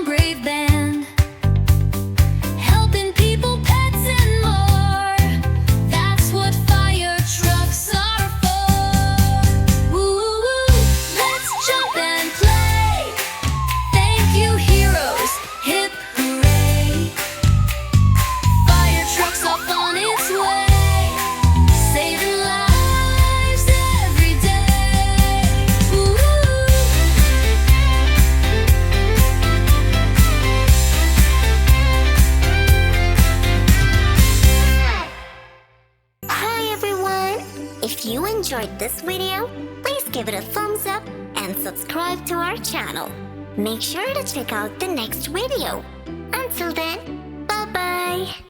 brave band, helping people, pets, and more. That's what fire trucks are for. Woo-woo-woo, let's jump and play. Thank you, heroes, hip hooray. Fire trucks off on its way, saving lives every day. Woo-woo. Hi everyone! If you enjoyed this video, please give it a thumbs up and subscribe to our channel. Make sure to check out the next video. Until then, bye-bye!